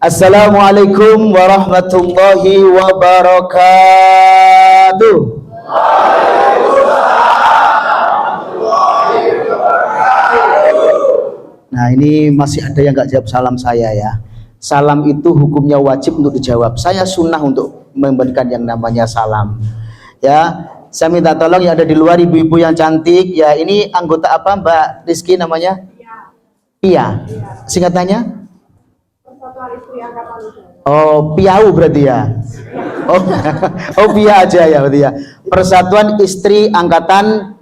Assalamualaikum warahmatullahi wabarakatuh. Nah, ini masih ada yang nggak jawab salam saya ya. Salam itu hukumnya wajib untuk dijawab. Saya sunnah untuk memberikan yang namanya salam. Ya, saya minta tolong yang ada di luar, ibu-ibu yang cantik. Ya, ini anggota apa Mbak Rizky namanya? Pia. Singkatannya? Oh, Piau berarti ya. Oh, oh Pia aja ya berarti ya. Persatuan Istri Angkatan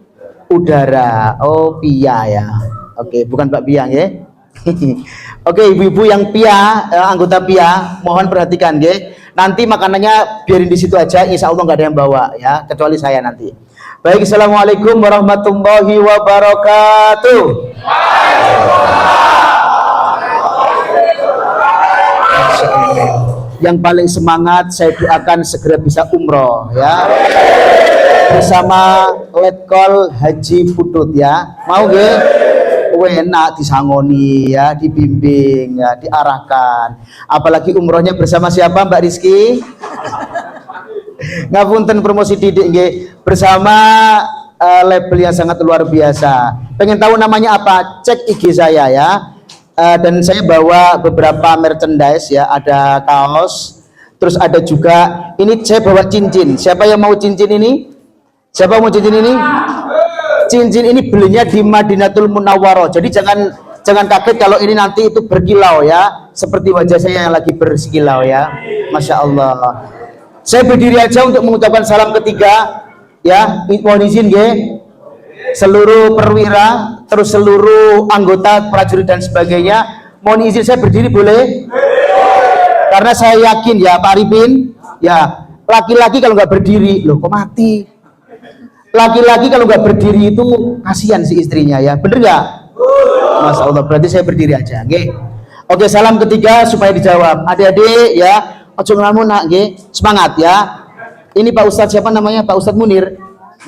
Udara. Oh, Pia ya. Oke, bukan Mbak Pia ya. Oke, ibu-ibu yang Pia, anggota Pia, mohon perhatikan ya. Nanti makanannya biarin di situ aja, insya Allah nggak ada yang bawa ya, kecuali saya nanti. Baik, assalamualaikum warahmatullahi wabarakatuh. Yang paling semangat saya doakan segera bisa umroh ya, bersama Letkol Haji Putut ya. Mau nggih? Enak disangoni ya, dibimbing ya, diarahkan. Apalagi umrohnya bersama siapa Mbak Rizky? Ngapunten promosi didik nggih, bersama label yang sangat luar biasa. Pengen tahu namanya apa? Cek IG saya ya. Dan saya bawa beberapa merchandise ya, ada kaos, terus ada juga ini saya bawa cincin. Siapa yang mau cincin ini? Siapa mau cincin ini? Cincin ini belinya di Madinatul Munawwaroh. Jadi jangan kaget kalau ini nanti itu berkilau ya, seperti wajah saya yang lagi berkilau ya. Masya Allah. Saya berdiri aja untuk mengucapkan salam ketiga ya. Mohon izin ya, seluruh perwira, terus seluruh anggota prajurit dan sebagainya, mohon izin saya berdiri boleh? Karena saya yakin ya Pak Arifin ya, laki-laki kalau nggak berdiri loh kok mati. Laki-laki kalau nggak berdiri itu kasihan si istrinya ya, bener nggak? Masya Allah, berarti saya berdiri aja. Oke, oke, salam ketiga supaya dijawab. Adik-adik ya, ojo ngelamun nak, semangat ya. Ini Pak Ustadz siapa namanya? Pak Ustadz Munir.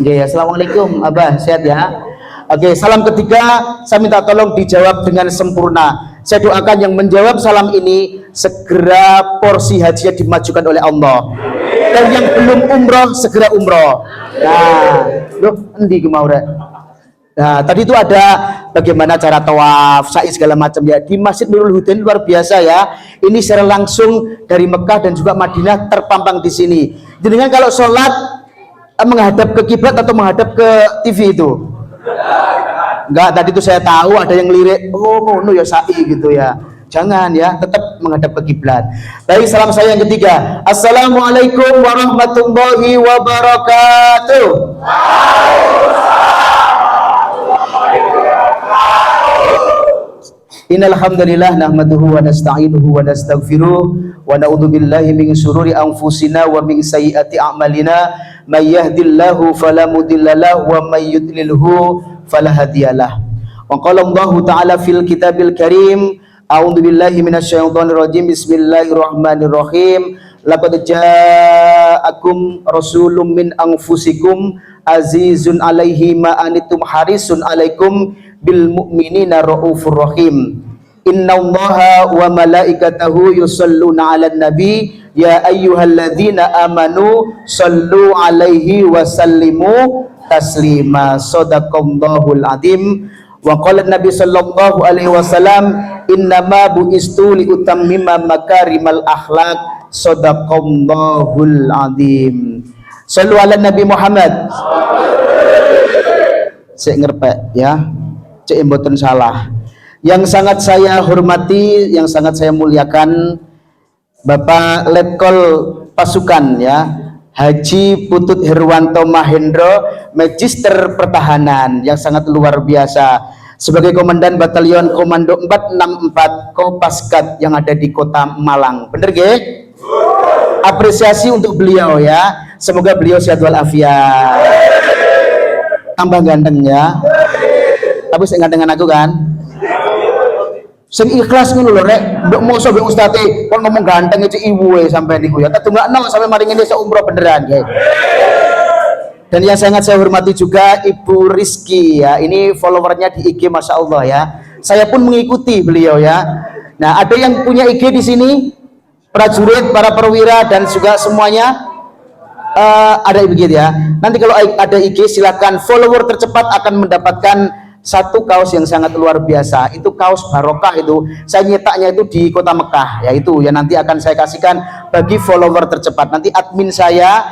Ya, assalamualaikum, Abah, sehat ya. Oke, salam ketiga saya minta tolong dijawab dengan sempurna. Saya doakan yang menjawab salam ini segera porsi hajinya dimajukan oleh Allah. Dan yang belum umroh segera umroh. Nah, loh, endi mau rek? Nah, tadi itu ada bagaimana cara tawaf, sa'i segala macam ya di Masjid Nurul Huda, luar biasa ya. Ini secara langsung dari Mekah dan juga Madinah terpampang di sini. Jadi kalau sholat menghadap ke kiblat atau menghadap ke TV itu? Enggak, tadi itu saya tahu ada yang lirik, oh ngono ya sa'i gitu ya. Jangan ya, tetap menghadap ke kiblat. Baik, salam saya yang ketiga. Assalamualaikum warahmatullahi wabarakatuh. Innal hamdalillah nahmaduhu wa nasta'inuhu wa nastaghfiruh wa na'udzu billahi min syururi anfusina wa min sayyiati a'malina may yahdihillahu fala mudhillalah wa may yudlilhu fala hadiyalah. Wa qala Allahu ta'ala fil kitabil karim, a'udzu billahi minasyaitonir rajim, bismillahirrahmanirrahim. Laqad ja'akum rasulun min anfusikum azizun 'alaihi ma anittum harisun 'alaikum bil mu'minina raufur rahim. Innallaha wa malaikatahu yusholluna 'alan nabi ya ayyuhalladzina amanu shallu 'alaihi wa sallimu taslima. Shadaqallahul azim. Wa qala nabi sallallahu alaihi wasallam innama bu'istu li utammima makarimal akhlaq. Shadaqallahul azim. Shallu 'alan nabi Muhammad. Saya ngerpek ya, cek mboten salah. Yang sangat saya hormati, yang sangat saya muliakan, Bapak Letkol Pasukan ya, Haji Putut Herwanto Mahendro, Magister Pertahanan yang sangat luar biasa, sebagai Komandan Batalion Komando 464 Kopaskat yang ada di Kota Malang. Bener gak? Apresiasi untuk beliau ya, semoga beliau sehat walafiat, tambah ganteng ya. Tapi saya nggak dengan aku kan, sing ikhlas ngono lho rek, mbok mosok mbek ustate kon ngomong ganteng itu iwuhe sampai niku ya. Tetungakno sampai mari ngene iso umroh beneran ya. Dan yang sangat saya hormati juga Ibu Rizky ya, ini followernya di IG Masya Allah ya. Saya pun mengikuti beliau ya. Nah, ada yang punya IG di sini? prajurit, para perwira dan juga semuanya ada begitu ya. Nanti kalau ada IG silakan follower tercepat akan mendapatkan satu kaos yang sangat luar biasa. Itu kaos barokah, itu saya nyetaknya itu di kota Mekah ya, itu ya nanti akan saya kasihkan bagi follower tercepat. Nanti admin saya,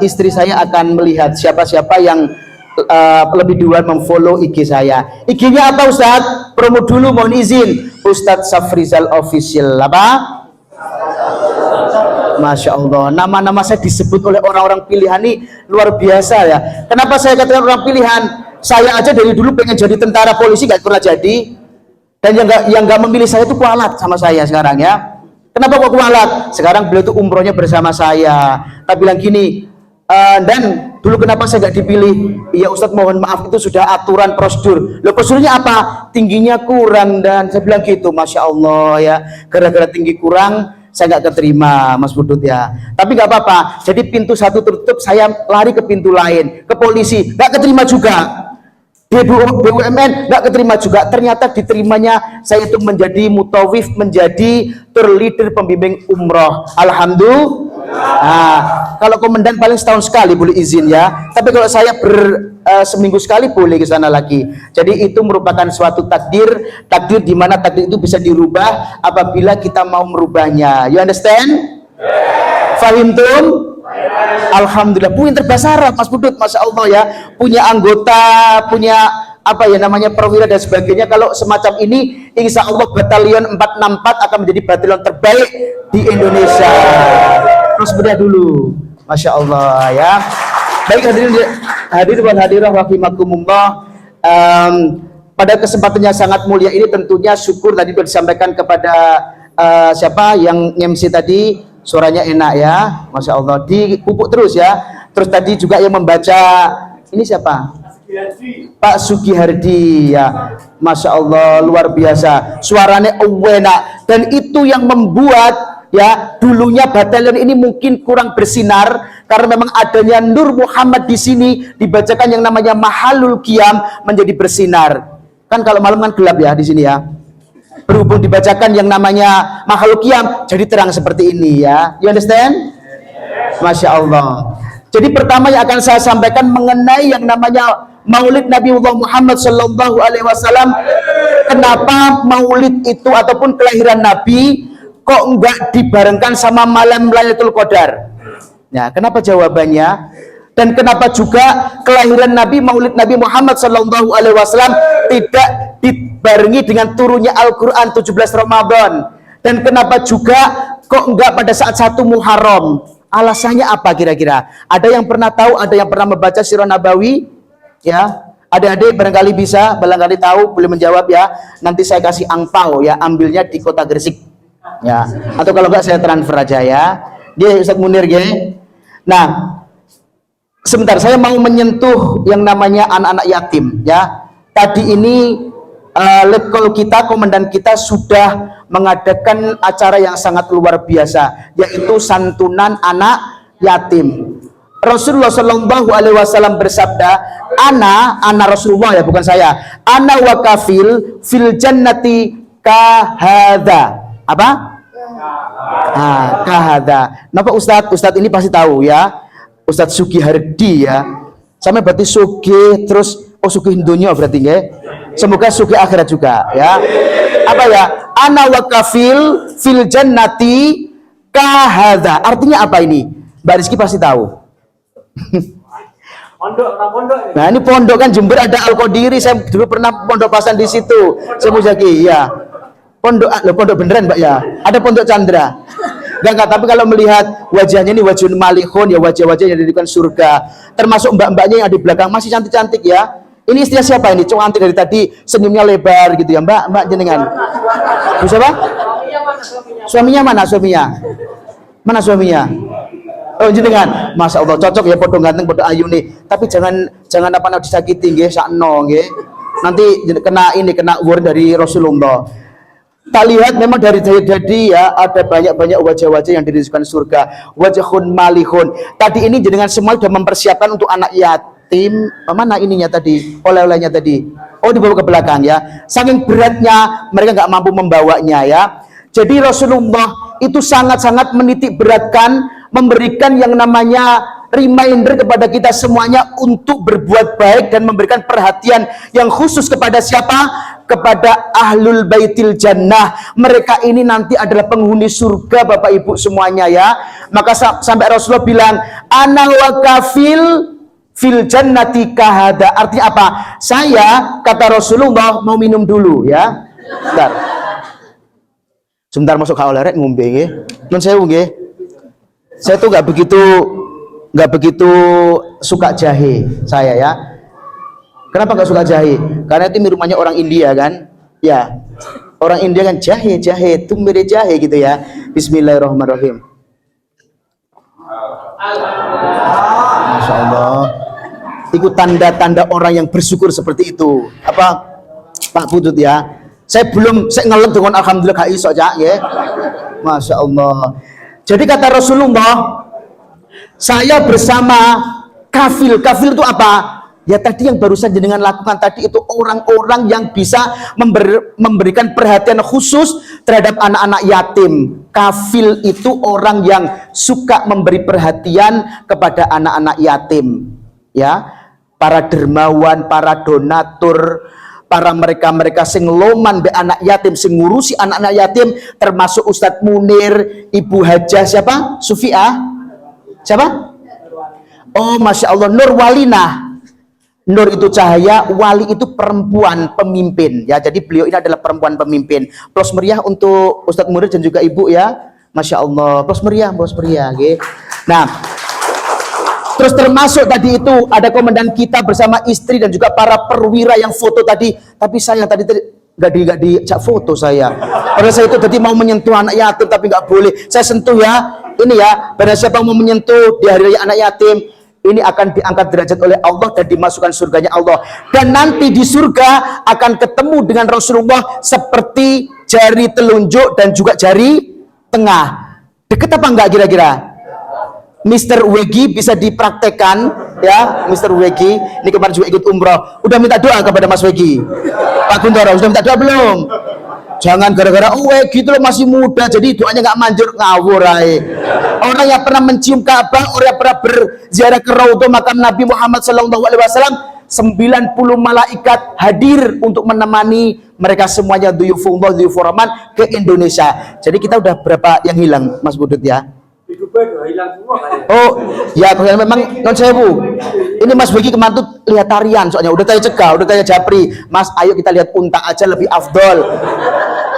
istri saya akan melihat siapa-siapa yang lebih duluan memfollow IG saya. IG-nya apa Ustadz? Promo dulu, mohon izin. Ustadz Safrizal Official. Apa? Masya Allah, nama-nama saya disebut oleh orang-orang pilihan ini luar biasa ya. Kenapa saya katakan orang pilihan? Saya aja dari dulu pengen jadi tentara polisi, gak pernah jadi. Dan yang nggak memilih saya itu kualat sama saya sekarang ya. Kenapa kok kualat? Sekarang beliau tuh umrohnya bersama saya. Tak bilang gini, dan dulu kenapa saya nggak dipilih? Iya Ustadz, mohon maaf, itu sudah aturan prosedur. Loh, prosedurnya apa? Tingginya kurang. Dan saya bilang gitu, Masya Allah ya, gara-gara tinggi kurang saya nggak keterima Mas Budut ya. Tapi nggak apa-apa, jadi pintu satu tertutup, saya lari ke pintu lain, ke polisi, nggak keterima juga. BUMN nggak keterima juga. Ternyata diterimanya saya itu menjadi mutawif, menjadi tour leader pembimbing umroh. Alhamdulillah. Nah, kalau komandan paling setahun sekali boleh izin ya. Tapi kalau saya seminggu sekali boleh ke sana lagi. Jadi itu merupakan suatu takdir di mana takdir itu bisa dirubah apabila kita mau merubahnya. You understand? Fahimtum? Alhamdulillah, pinter bahasa Arab Mas Budut, Masya Allah ya. Punya anggota, punya apa ya namanya, perwira dan sebagainya. Kalau semacam ini, insya Allah batalion 464 akan menjadi batalion terbaik di Indonesia. Terus bedah dulu, Masya Allah ya. Baik hadirin dan hadirah rahimakumullah. Pada kesempatan yang sangat mulia ini tentunya syukur tadi sudah disampaikan kepada siapa yang MC tadi, suaranya enak ya, Masya Allah, dipupuk terus ya. Terus tadi juga yang membaca ini siapa? Pak Sugihardi ya, Masya Allah, luar biasa, suaranya enak. Dan itu yang membuat ya dulunya batalion ini mungkin kurang bersinar karena memang adanya Nur Muhammad di sini, dibacakan yang namanya Mahalul Qiyam menjadi bersinar. Kan kalau malam kan gelap ya di sini ya. Berhubung dibacakan yang namanya Mahalul Qiyam, jadi terang seperti ini ya. You understand? Masya Allah. Jadi pertama yang akan saya sampaikan mengenai yang namanya Maulid Nabi Muhammad Sallallahu Alaihi Wasallam. Kenapa Maulid itu ataupun kelahiran Nabi kok enggak dibarengkan sama malam Lailatul Qadar? Ya, kenapa jawabannya? Dan kenapa juga kelahiran Nabi, Maulid Nabi Muhammad Sallallahu Alaihi Wasallam tidak dibarengi dengan turunnya Al-Quran 17 Ramadan? Dan kenapa juga kok enggak pada saat 1 Muharram? Alasannya apa kira-kira? Ada yang pernah tahu? Ada yang pernah membaca Sirah Nabawi? Ya, adik-adik barangkali bisa, barangkali tahu, boleh menjawab ya. Nanti saya kasih angpau ya, ambilnya di Kota Gresik. Ya, atau kalau enggak saya transfer aja ya. Dia Ustaz Munir ya. Nah, sebentar, saya mau menyentuh yang namanya anak-anak yatim ya. Tadi ini letkol kita, komandan kita sudah mengadakan acara yang sangat luar biasa, yaitu santunan anak yatim. Rasulullah Shallallahu Alaihi Wasallam bersabda, ana Rasulullah ya, bukan saya, ana wakafil fil jannati kahada. Apa? Kahada. Napa Ustadz ini pasti tahu ya. Ustadz Sugihardi ya. Sama berarti Sugi terus Sugi dunia berarti ya. Semoga Sugi akhirat juga ya. Apa ya? Ana wakafil fil jannati kahada. Artinya apa ini? Mbak Rizky pasti tahu. Pondok. Nah, ini pondok kan Jember ada Al-Qadiri. Saya dulu pernah pondok pasan di situ. Saya mau jadi ya. Pondok beneran Mbak ya. Ada pondok Chandra. Enggak, tapi kalau melihat wajahnya ini wajhun malihun ya, wajah-wajah yang diberikan surga. Termasuk mbak-mbaknya yang di belakang masih cantik-cantik ya. Ini istrinya siapa ini? Cantik dari tadi, senyumnya lebar gitu ya, Mbak jenengan. Bu siapa? Suaminya mana suaminya? Mana suaminya? Oh jenengan. Masya Allah, cocok ya, podo ganteng, podo ayu nih. Tapi jangan apa-apa disakiti nggih, sakno nggih. Nanti kena word dari Rasulullah. Kita lihat memang dari jadi ya, ada banyak wajah-wajah yang dirizkan surga, wajahun malihun. Tadi ini jenengan semua sudah mempersiapkan untuk anak yatim. Mana ininya tadi, oleh-olehnya tadi? Oh, dibawa ke belakang ya. Saking beratnya mereka nggak mampu membawanya ya. Jadi Rasulullah itu sangat-sangat menitik beratkan, memberikan yang namanya reminder kepada kita semuanya untuk berbuat baik dan memberikan perhatian yang khusus kepada siapa? Kepada ahlul baitil jannah. Mereka ini nanti adalah penghuni surga Bapak Ibu semuanya ya. Maka sampai Rasulullah bilang, ana wa kafil fil jannati kahada. Artinya apa? Saya, kata Rasulullah, mau minum dulu ya. Sebentar masuk kau lerek ngombe nggih. Nun sewu nggih. Saya tuh nggak begitu suka jahe saya ya. Kenapa nggak suka jahe? Karena itu minumannya orang India kan? Ya. Orang India kan jahe, tumbere jahe gitu ya. Bismillahirrahmanirrahim. Masya Allah. Itu tanda-tanda orang yang bersyukur seperti itu. Apa Pak Putut ya? Saya ngelem dengan alhamdulillah gak iso ya. Masya Allah. Jadi kata Rasulullah, saya bersama kafil. Kafil itu apa? Ya tadi yang barusan jenengan lakukan tadi itu orang-orang yang bisa memberikan perhatian khusus terhadap anak-anak yatim. Kafil itu orang yang suka memberi perhatian kepada anak-anak yatim. Ya, para dermawan, para donatur, para mereka sing loman be anak yatim, sing ngurusi anak-anak yatim, termasuk Ustadz Munir, Ibu Hajah siapa? Sufiah? Siapa? Oh, Masya Allah, Nur Walinah. Nur itu cahaya, Wali itu perempuan pemimpin ya. Jadi beliau ini adalah perempuan pemimpin. Plus meriah untuk Ustadz Munir dan juga Ibu ya. Masya Allah, plus meriah okay. Nah, terus termasuk tadi itu ada komandan kita bersama istri dan juga para perwira yang foto tadi. Tapi saya tadi nggak dicak foto saya. Pada saya itu tadi mau menyentuh anak yatim tapi nggak boleh. Saya sentuh ya. Ini ya, pada siapa mau menyentuh di hari raya anak yatim, ini akan diangkat derajat oleh Allah dan dimasukkan surganya Allah. Dan nanti di surga akan ketemu dengan Rasulullah seperti jari telunjuk dan juga jari tengah. Deket apa enggak kira-kira? Mr. Wegi bisa dipraktekkan ya, Mr. Wegi ini kemarin juga ikut umroh. Udah minta doa kepada Mas Wegi. Pak Guntoro sudah minta doa belum? Jangan gara-gara Wegi itu loh masih muda jadi doanya nggak manjur, ngawur aja. Orang yang pernah mencium Ka'bah, orang yang pernah berziarah ke Raudhah makam Nabi Muhammad SAW, 90 malaikat hadir untuk menemani mereka semuanya duyufullah, duyufur rahman ke Indonesia. Jadi kita udah berapa yang hilang Mas Budut ya? Oh ya, memang non sewu. Ini Mas Wegi kemarin tuh lihat tarian, soalnya udah saya cegah, udah saya japri. Mas, ayo kita lihat unta aja lebih afdol.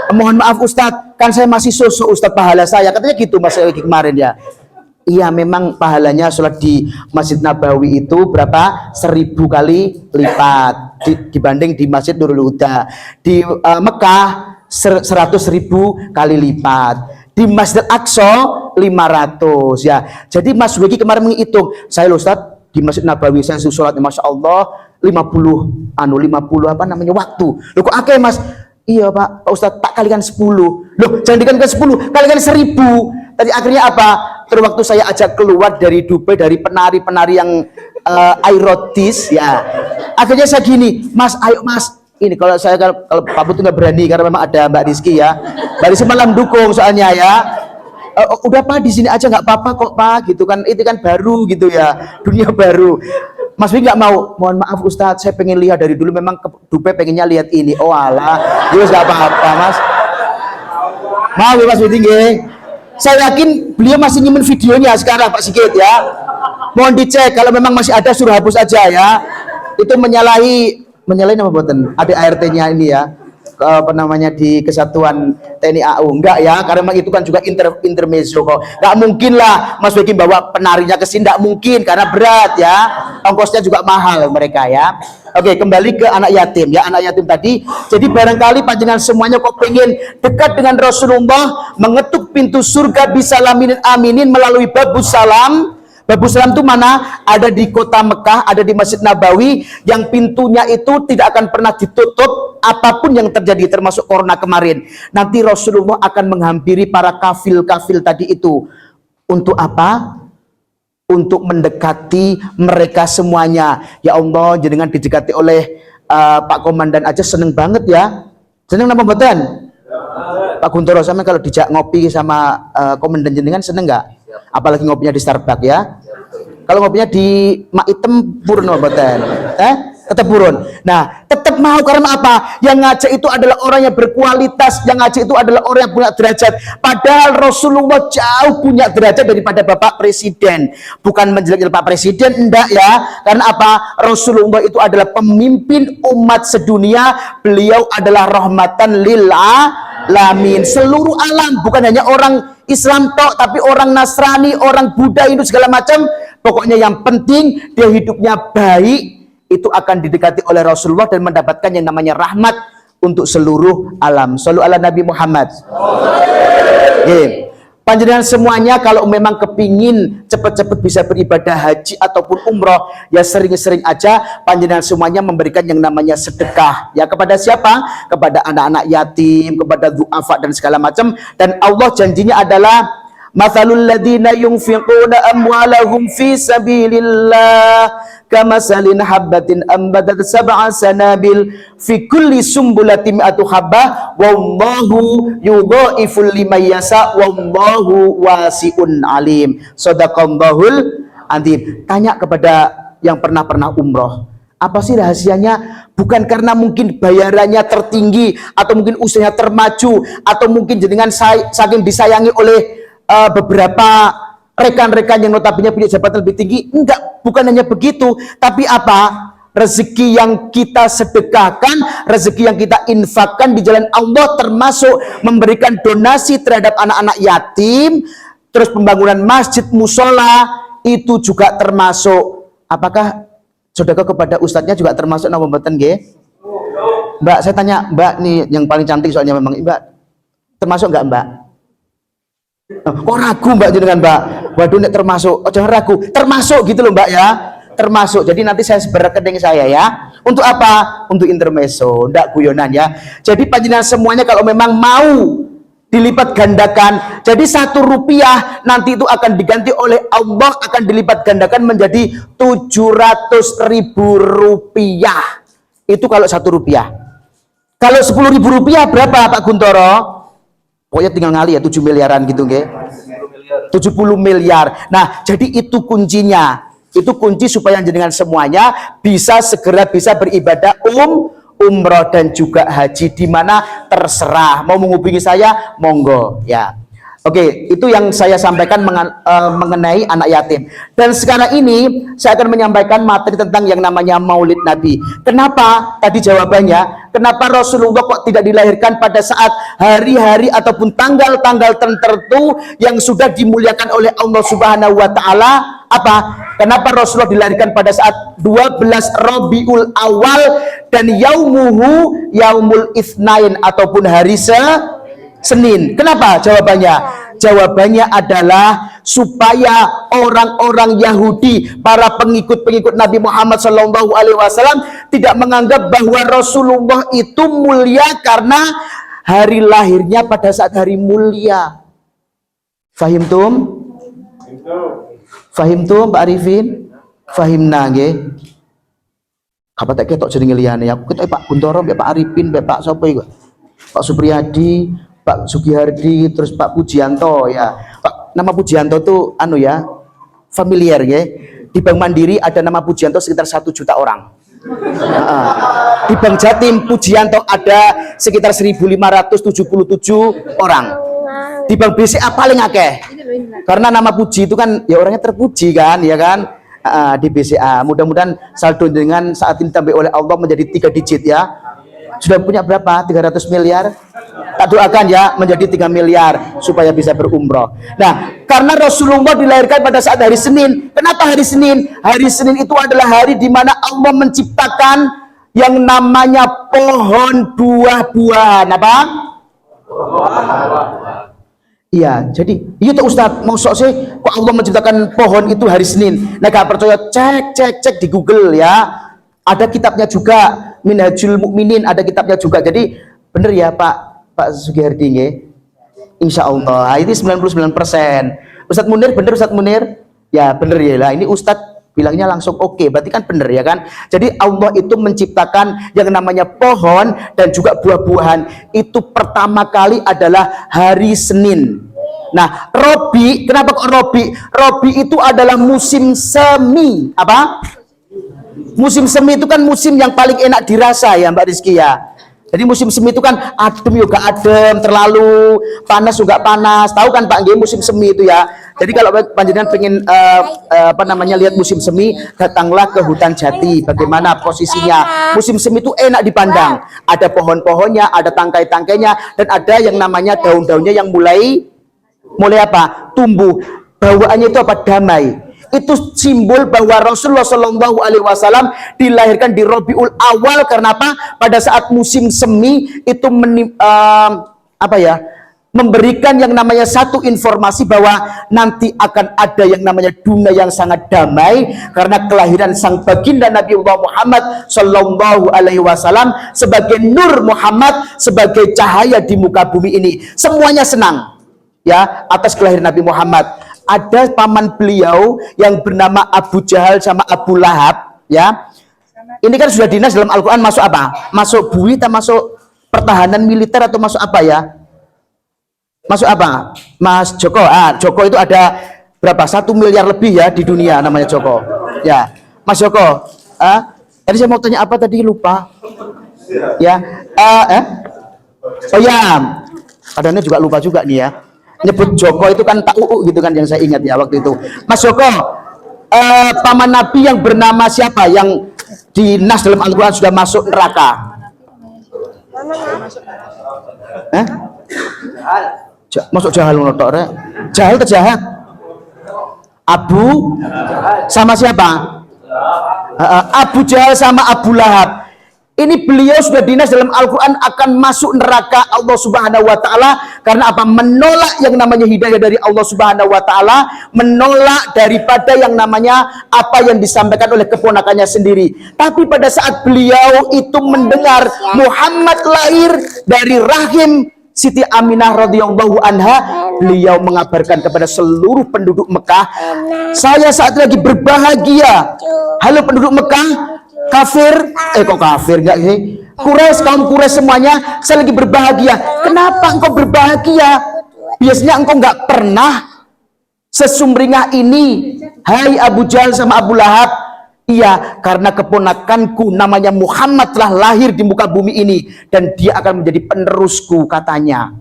Mohon maaf Ustadz, kan saya masih sosok Ustadz pahala saya, katanya gitu Mas Wegi kemarin ya. Iya memang pahalanya sholat di Masjid Nabawi itu berapa? 1000 kali lipat dibanding di Masjid Nurul Huda. Di Mekah 100.000 kali lipat. Di Masjid Aqsa 500 ya. Jadi Mas Wegi kemarin menghitung, saya loh Ustaz di Masjid Nabawi saya sholatnya Masya Allah 50 apa namanya waktu. Loh kok akeh Mas? Iya Pak Ustaz tak kalikan 10. Loh jangan dikalikan 10, kalikan 1000. Tadi akhirnya apa? Terus waktu saya ajak keluar dari Dubai dari penari-penari yang erotis ya. Akhirnya saya gini, Mas ayo Mas. Ini kalau Pak Putu nggak berani karena memang ada Mbak Rizky ya. Mbak Rizky malam dukung soalnya ya. Udah Pak di sini aja nggak apa-apa kok Pak gitu kan, itu kan baru gitu ya, dunia baru. Mas Wi nggak mau, mohon maaf Ustadz saya pengen lihat dari dulu memang ke Dubai pengennya lihat ini. Oh alah, terus nggak apa-apa Mas. Mau ya Mas Wi tinggi. Saya yakin beliau masih nyimpen videonya sekarang Pak Sigit ya. Mohon dicek kalau memang masih ada suruh hapus aja ya. Itu menyalahi nama buatan ada ART-nya ini ya, apa namanya di Kesatuan TNI AU enggak ya, karena memang itu kan juga intermezzo kok. Enggak mungkin lah Mas Wegi bawa penarinya ke sini, enggak mungkin karena berat ya, ongkosnya juga mahal mereka ya. Oke, kembali ke anak yatim ya, anak yatim tadi. Jadi barangkali panjenengan semuanya kok pengen dekat dengan Rasulullah, mengetuk pintu surga bisa laminin aminin melalui babus salam. Babus salam itu mana? Ada di kota Mekah, ada di Masjid Nabawi, yang pintunya itu tidak akan pernah ditutup apapun yang terjadi, termasuk corona kemarin. Nanti Rasulullah akan menghampiri para kafil-kafil tadi itu. Untuk apa? Untuk mendekati mereka semuanya. Ya Allah, jenengan didekati oleh Pak Komandan aja seneng banget ya. Seneng nama mboten? Pak Guntoro, sama kalau dijak ngopi sama komandan jenengan seneng nggak? Apalagi ngopinya di Starbucks ya. Kalau ngopinya di Mak Item purun mboten? Tetap purun. Nah, tetap mau karena apa? Yang ngajak itu adalah orang yang berkualitas, yang ngajak itu adalah orang yang punya derajat. Padahal Rasulullah jauh punya derajat daripada Bapak Presiden. Bukan menjelek Pak Presiden, enggak ya. Karena apa? Rasulullah itu adalah pemimpin umat sedunia. Beliau adalah rahmatan lil alamin, seluruh alam, bukan hanya orang Islam tok, tapi orang Nasrani, orang Buddha, Hindu segala macam. Pokoknya yang penting dia hidupnya baik, itu akan didekati oleh Rasulullah dan mendapatkan yang namanya rahmat untuk seluruh alam. Shallu ala Nabi Muhammad. Panjenengan semuanya kalau memang kepingin cepat-cepat bisa beribadah haji ataupun umroh, ya sering-sering aja panjenengan semuanya memberikan yang namanya sedekah. Ya kepada siapa? Kepada anak-anak yatim, kepada du'afa dan segala macam. Dan Allah janjinya adalah mathalul ladzina yunfiquna amwalahum fi sabilillah kamasalin habbatin ambatat sab'a sanabil fi kulli sumbulatin mi'atu habbah wallahu yudha'iful liman yasha wallahu wasi'un alim. Shadaqallahul azim. Tanya kepada yang pernah umroh, apa sih rahasianya? Bukan karena mungkin bayarannya tertinggi atau mungkin usianya termaju atau mungkin jenengan saking disayangi oleh beberapa rekan-rekan yang notabene punya jabatan lebih tinggi. Enggak, bukan hanya begitu, tapi apa? Rezeki yang kita sedekahkan, rezeki yang kita infakkan di jalan Allah, termasuk memberikan donasi terhadap anak-anak yatim, terus pembangunan masjid, musola, itu juga termasuk. Apakah sedekah kepada ustadznya juga termasuk nama mboten nggih? Mbak, saya tanya Mbak nih yang paling cantik soalnya memang Mbak, termasuk enggak Mbak? Kok ragu Mbak jenengan Mbak? Waduh, nek termasuk, oh jangan ragu, termasuk gitu loh Mbak ya, termasuk. Jadi nanti saya sebar rekening saya ya. Untuk apa? Untuk intermezzo, ndak guyonan ya. Jadi panjenengan semuanya kalau memang mau dilipat gandakan, jadi 1 rupiah nanti itu akan diganti oleh Allah, akan dilipat gandakan menjadi 700.000 rupiah. Itu kalau 1 rupiah. Kalau 10.000 rupiah berapa Pak Guntoro? Pokoknya tinggal ngali ya 7 miliaran gitu nggih. 70 miliar. Nah, jadi itu kuncinya. Itu kunci supaya jenengan semuanya bisa segera bisa beribadah umroh dan juga haji, di mana terserah. Mau menghubungi saya, monggo ya. Oke, itu yang saya sampaikan mengenai anak yatim. Dan sekarang ini saya akan menyampaikan materi tentang yang namanya Maulid Nabi. Kenapa? Tadi jawabannya, kenapa Rasulullah kok tidak dilahirkan pada saat hari-hari ataupun tanggal-tanggal tertentu yang sudah dimuliakan oleh Allah Subhanahu wa taala? Apa? Kenapa Rasulullah dilahirkan pada saat 12 Rabiul Awal dan yaumuhu yaumul itsnain ataupun hari Senin? Kenapa? Jawabannya adalah supaya orang-orang Yahudi, para pengikut-pengikut Nabi Muhammad SAW tidak menganggap bahwa Rasulullah itu mulia karena hari lahirnya pada saat hari mulia. Fahimtum? Fahimtum Pak Arifin? Fahimna nggih? Apa tak ketok jenenge liyane aku ketok Pak Guntoro, Pak Arifin, Pak sapa iku? Pak Supriyadi, Pak Sugihardi, terus Pak Pujianto ya. Pak, nama Pujianto tuh anu ya, familiar ya. Di Bank Mandiri ada nama Pujianto sekitar 1 juta orang. Di Bank Jatim Pujianto ada sekitar 1.577 orang. Di Bank BCA paling akeh. Karena nama Puji itu kan ya orangnya terpuji kan, ya kan? Di BCA. Mudah-mudahan saldo dengan saat ini tambah oleh Allah menjadi 3 digit ya. Sudah punya berapa? 300 miliar? Tak doakan ya menjadi 3 miliar supaya bisa berumroh. Nah, karena Rasulullah dilahirkan pada saat hari Senin. Kenapa hari Senin? Hari Senin itu adalah hari di mana Allah menciptakan yang namanya pohon buah-buahan. Apa? Iya, jadi iya tuh Ustadz, maksud sih kok Allah menciptakan pohon itu hari Senin. Nah, gak percaya cek di Google ya. Ada kitabnya juga, Minhajul Mukminin, ada kitabnya juga. Jadi bener ya Pak Sugihardi nggih. Insyaallah. Ini 99%. Ustadz Munir bener Ustadz Munir? Ya bener ya lah. Ini Ustadz bilangnya langsung oke, berarti kan benar ya kan. Jadi Allah itu menciptakan yang namanya pohon dan juga buah-buahan itu pertama kali adalah hari Senin. Nah, Robi, kenapa kok Robi? Robi itu adalah musim semi. Apa? Musim semi itu kan musim yang paling enak dirasa ya Mbak Rizky ya. Jadi musim semi itu kan adem juga adem, terlalu panas juga panas. Tahu kan Pak Nggih musim semi itu ya. Jadi kalau panjenengan pengen lihat musim semi, datanglah ke hutan jati. Bagaimana posisinya? Musim semi itu enak dipandang. Ada pohon-pohonnya, ada tangkai-tangkainya, dan ada yang namanya daun-daunnya yang mulai apa? Tumbuh. Bawaannya itu apa? Damai. Itu simbol bahwa Rasulullah Shallallahu Alaihi Wasallam dilahirkan di Rabiul Awal. Karena apa? Pada saat musim semi itu memberikan yang namanya satu informasi bahwa nanti akan ada yang namanya dunia yang sangat damai karena kelahiran sang baginda Nabi Muhammad Shallallahu Alaihi Wasallam sebagai Nur Muhammad, sebagai cahaya di muka bumi ini. Semuanya senang ya atas kelahiran Nabi Muhammad. Ada paman beliau yang bernama Abu Jahal sama Abu Lahab ya. Ini kan sudah dinas dalam Al-Quran, masuk apa? Masuk bui atau masuk pertahanan militer atau masuk apa ya? Masuk apa? Mas Joko. Joko itu ada berapa? 1 miliar lebih ya di dunia namanya Joko. Ya, Mas Joko. Tadi saya mau tanya apa tadi lupa. Ya. Oh ya. Kadang-kadang juga lupa juga nih ya. Nyebut Joko itu kan tak gitu kan yang saya ingat ya waktu itu. Mas Joko, paman Nabi yang bernama siapa yang di nas dalam Al-Quran sudah masuk neraka? Masuk Jahal notok rek. Jahal terjahat. Abu sama siapa? Abu Jahal sama Abu Lahab. Ini beliau sudah dinas dalam Al-Quran akan masuk neraka Allah Subhanahu wa Ta'ala. Karena apa? Menolak yang namanya hidayah dari Allah Subhanahu wa Ta'ala, menolak daripada yang namanya apa yang disampaikan oleh keponakannya sendiri. Tapi pada saat beliau itu mendengar Muhammad lahir dari rahim Siti Aminah radhiyallahu anha, beliau mengabarkan kepada seluruh penduduk Mekah, saya saat lagi berbahagia. Halo penduduk Mekah, kafir, kok kafir enggak sih? Quraisy, kaum Quraisy semuanya, saya lagi berbahagia. Kenapa engkau berbahagia? Biasanya engkau enggak pernah sesumringah ini. Hai Abu Jahal sama Abu Lahab. Iya, karena keponakanku namanya Muhammad telah lahir di muka bumi ini dan dia akan menjadi penerusku, katanya.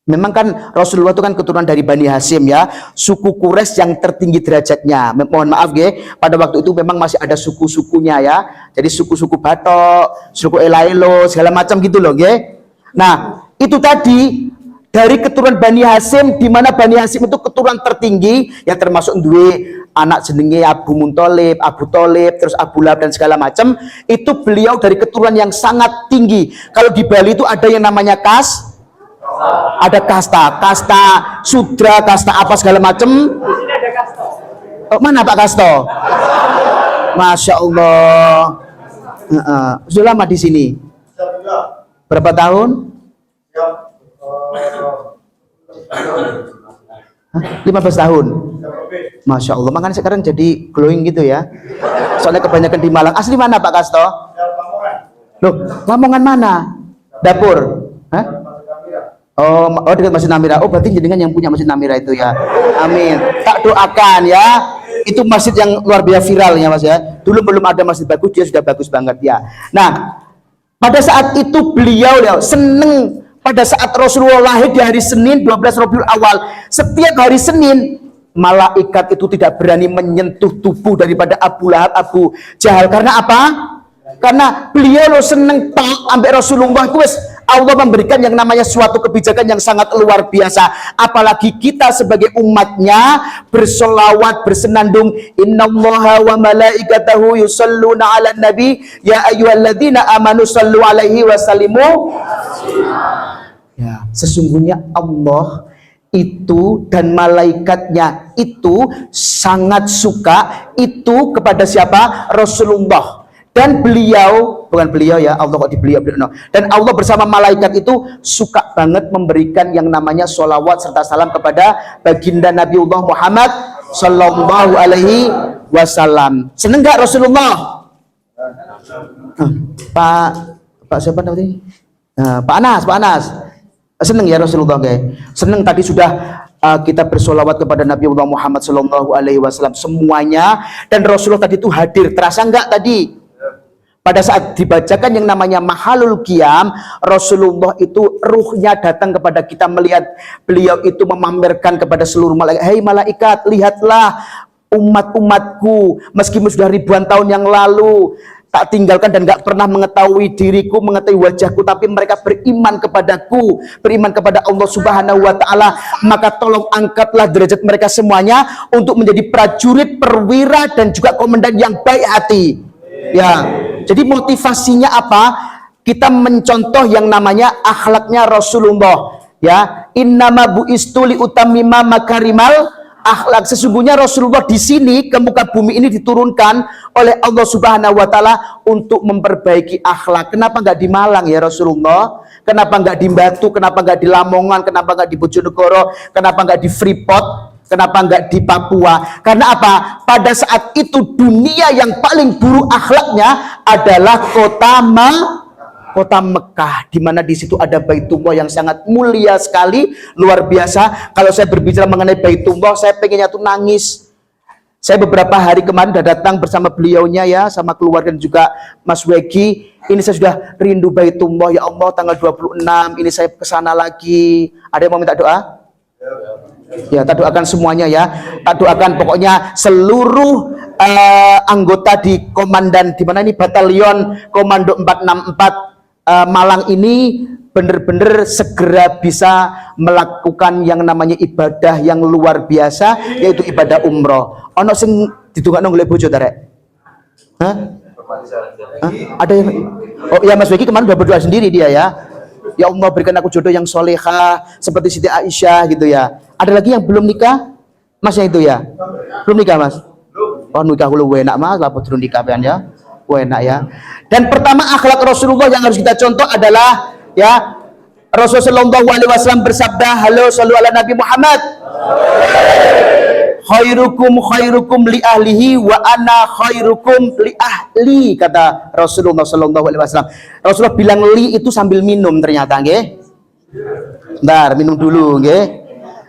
Memang kan Rasulullah itu kan keturunan dari Bani Hashim ya, suku Quraisy yang tertinggi derajatnya. Mohon maaf ya, pada waktu itu memang masih ada suku-sukunya ya. Jadi suku-suku Batok, suku Elailo, segala macam gitu loh ya. Nah, itu tadi dari keturunan Bani Hashim, di mana Bani Hashim itu keturunan tertinggi yang termasuk dua anak jenenge Abu Munthalib, Abu Thalib, terus Abu Lahab dan segala macam. Itu beliau dari keturunan yang sangat tinggi. Kalau di Bali itu ada yang namanya ada kasta sudra, kasta apa segala macam. Oh, mana Pak Kasto? Masya Allah. Sudah lama di sini. Berapa tahun? 15 tahun. Masya Allah, makanya sekarang jadi glowing gitu ya. Soalnya kebanyakan di Malang. Asli mana Pak Kasto? Loh, Lamongan mana? Dapur? Hah? Oh, dekat Masjid Namira. Oh, berarti jenengan yang punya Masjid Namira itu ya. Amin. Tak doakan ya. Itu masjid yang luar biasa viralnya Mas ya. Dulu belum ada masjid bagus, dia sudah bagus banget ya. Nah, pada saat itu beliau ya seneng. Pada saat Rasulullah lahir di hari Senin 12 Rabiul Awal, setiap hari Senin malaikat itu tidak berani menyentuh tubuh daripada Abu Lahab, Abu Jahal. Karena apa? Karena beliau lo seneng ambek Rasulullah. Allah memberikan yang namanya suatu kebijakan yang sangat luar biasa. Apalagi kita sebagai umatnya bersolawat, bersenandung, innallaha wa malaikatahu yusalluna ala nabi ya ayyuhalladzina amanu sallu alaihi wasallimu. Ya, sesungguhnya Allah itu dan malaikatnya itu sangat suka itu kepada siapa? Rasulullah. Dan beliau, bukan beliau ya, Allah kok di beliau, no. Dan Allah bersama malaikat itu suka banget memberikan yang namanya sholawat serta salam kepada baginda Nabiullah Muhammad Sallallahu Alaihi wasallam. Seneng nggak Rasulullah? Pak siapa tadi? Pak Anas. Seneng ya Rasulullah, okay. Seneng tadi sudah kita bersolawat kepada Nabi Muhammad Sallallahu Alaihi Wasallam semuanya, dan Rasulullah tadi itu hadir. Terasa nggak tadi? Pada saat dibacakan yang namanya Mahalul Qiyam, Rasulullah itu ruhnya datang kepada kita, melihat beliau itu memamerkan kepada seluruh malaikat, "Hei malaikat, lihatlah umat-umatku, meskipun sudah ribuan tahun yang lalu tak tinggalkan dan gak pernah mengetahui diriku, mengetahui wajahku, tapi mereka beriman kepadaku, beriman kepada Allah Subhanahu wa Ta'ala, maka tolong angkatlah derajat mereka semuanya untuk menjadi prajurit, perwira, dan juga komandan yang baik hati." Ya, jadi motivasinya apa? Kita mencontoh yang namanya akhlaknya Rasulullah. Ya, innama bu'istu li utammima makarimal akhlak. Sesungguhnya Rasulullah di sini ke muka bumi ini diturunkan oleh Allah Subhanahu wa Ta'ala untuk memperbaiki akhlak. Kenapa nggak di Malang ya Rasulullah? Kenapa nggak di Batu? Kenapa nggak di Lamongan? Kenapa nggak di Bojonegoro? Kenapa nggak di Freeport? Kenapa nggak di Papua? Karena apa? Pada saat itu dunia yang paling buruk akhlaknya adalah kota Mekah, di mana di situ ada Baitullah yang sangat mulia sekali, luar biasa. Kalau saya berbicara mengenai Baitullah, saya pengennya tuh nangis. Saya beberapa hari kemarin sudah datang bersama beliaunya ya, sama keluarga dan juga Mas Wegi. Ini saya sudah rindu Baitullah, ya Allah, tanggal 26 ini saya kesana lagi. Ada yang mau minta doa? Ya, tak doakan semuanya ya. Tak doakan pokoknya seluruh anggota di komandan, di mana ini batalion Komando 464 Malang ini benar-benar segera bisa melakukan yang namanya ibadah yang luar biasa, yaitu ibadah umroh. Ono sing didongakno golek bojo ta, Rek? Hah? Ada yang Oh ya, Mas Weki kemarin udah berdoa sendiri dia ya. Ya Allah, berikan aku jodoh yang soleha seperti Siti Aisyah gitu ya. Ada lagi yang belum nikah? Mas yang itu ya? Belum nikah, Mas? Oh, nikah dulu enak, Mas. Lapor turun nikah ya. Enak ya. Dan pertama akhlak Rasulullah yang harus kita contoh adalah ya, Rasulullah Shallallahu Alaihi Wasallam bersabda, "Halo, shallu ala Nabi Muhammad. Khairukum li ahlihi wa ana khairukum li ahli," kata Rasulullah Shallallahu Alaihi Wasallam. Rasulullah bilang li itu sambil minum ternyata, nggih. Bentar, minum dulu, nggih.